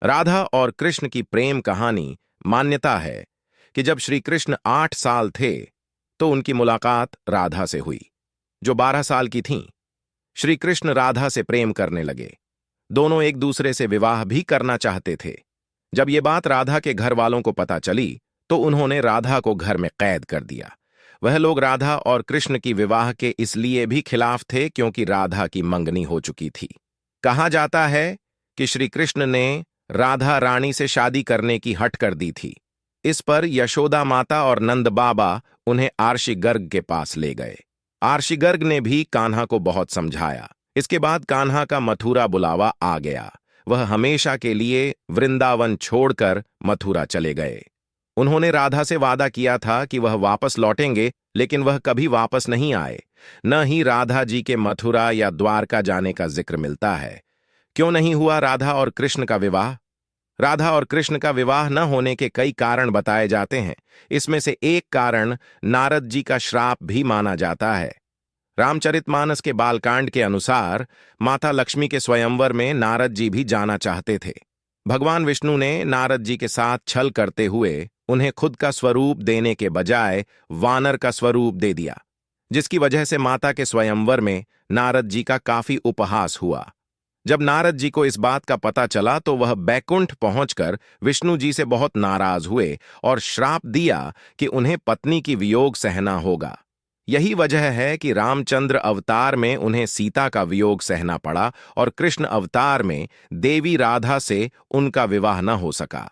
राधा और कृष्ण की प्रेम कहानी मान्यता है कि जब श्री कृष्ण 8 साल थे तो उनकी मुलाकात राधा से हुई, जो 12 साल की थीं। श्री कृष्ण राधा से प्रेम करने लगे। दोनों एक दूसरे से विवाह भी करना चाहते थे। जब ये बात राधा के घर वालों को पता चली तो उन्होंने राधा को घर में कैद कर दिया। वह लोग राधा और कृष्ण की विवाह के इसलिए भी खिलाफ थे क्योंकि राधा की मंगनी हो चुकी थी। कहा जाता है कि श्री कृष्ण ने राधा रानी से शादी करने की हठ कर दी थी। इस पर यशोदा माता और नंद बाबा उन्हें आर्षि गर्ग के पास ले गए। आर्षि गर्ग ने भी कान्हा को बहुत समझाया। इसके बाद कान्हा का मथुरा बुलावा आ गया। वह हमेशा के लिए वृंदावन छोड़कर मथुरा चले गए। उन्होंने राधा से वादा किया था कि वह वापस लौटेंगे, लेकिन वह कभी वापस नहीं आए। न ही राधा जी के मथुरा या द्वारका जाने का जिक्र मिलता है। क्यों नहीं हुआ राधा और कृष्ण का विवाह? राधा और कृष्ण का विवाह न होने के कई कारण बताए जाते हैं। इसमें से एक कारण नारद जी का श्राप भी माना जाता है। रामचरितमानस के बालकांड के अनुसार माता लक्ष्मी के स्वयंवर में नारद जी भी जाना चाहते थे। भगवान विष्णु ने नारद जी के साथ छल करते हुए उन्हें खुद का स्वरूप देने के बजाय वानर का स्वरूप दे दिया, जिसकी वजह से माता के स्वयंवर में नारद जी का काफी उपहास हुआ। जब नारद जी को इस बात का पता चला तो वह बैकुंठ पहुंचकर विष्णु जी से बहुत नाराज हुए और श्राप दिया कि उन्हें पत्नी की वियोग सहना होगा। यही वजह है कि रामचंद्र अवतार में उन्हें सीता का वियोग सहना पड़ा और कृष्ण अवतार में देवी राधा से उनका विवाह न हो सका।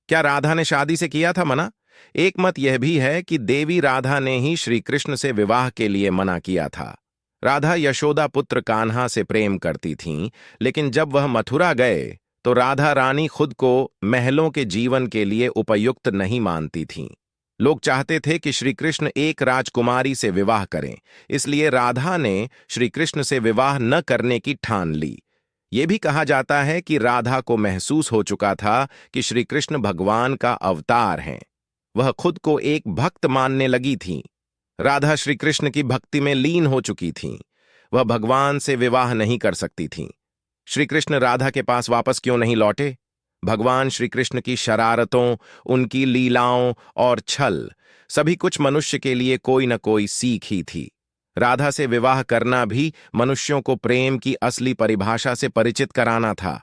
क्या राधा ने शादी से किया था मना? एक मत यह भी है कि देवी राधा ने ही श्री कृष्ण से विवाह के लिए मना किया था। राधा यशोदा पुत्र कान्हा से प्रेम करती थीं, लेकिन जब वह मथुरा गए तो राधा रानी खुद को महलों के जीवन के लिए उपयुक्त नहीं मानती थीं। लोग चाहते थे कि श्री कृष्ण एक राजकुमारी से विवाह करें, इसलिए राधा ने श्री कृष्ण से विवाह न करने की ठान ली। ये भी कहा जाता है कि राधा को महसूस हो चुका था कि श्री कृष्ण भगवान का अवतार हैं। वह खुद को एक भक्त मानने लगी थीं। राधा श्री कृष्ण की भक्ति में लीन हो चुकी थीं। वह भगवान से विवाह नहीं कर सकती थीं। श्री कृष्ण राधा के पास वापस क्यों नहीं लौटे? भगवान श्री कृष्ण की शरारतों, उनकी लीलाओं और छल, सभी कुछ मनुष्य के लिए कोई न कोई सीख ही थी। राधा से विवाह करना भी मनुष्यों को प्रेम की असली परिभाषा से परिचित कराना था।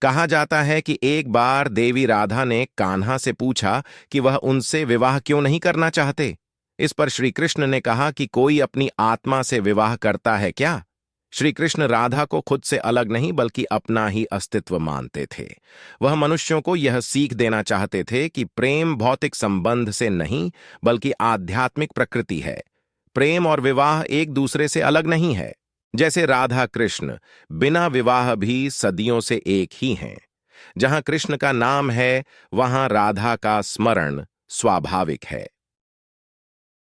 कहा जाता है कि एक बार देवी राधा ने कान्हा से पूछा कि वह उनसे विवाह क्यों नहीं करना चाहते। इस पर श्री कृष्ण ने कहा कि कोई अपनी आत्मा से विवाह करता है क्या? श्री कृष्ण राधा को खुद से अलग नहीं बल्कि अपना ही अस्तित्व मानते थे। वह मनुष्यों को यह सीख देना चाहते थे कि प्रेम भौतिक संबंध से नहीं बल्कि आध्यात्मिक प्रकृति है। प्रेम और विवाह एक दूसरे से अलग नहीं है। जैसे राधा कृष्ण बिना विवाह भी सदियों से एक ही हैं। जहां कृष्ण का नाम है वहां राधा का स्मरण स्वाभाविक है।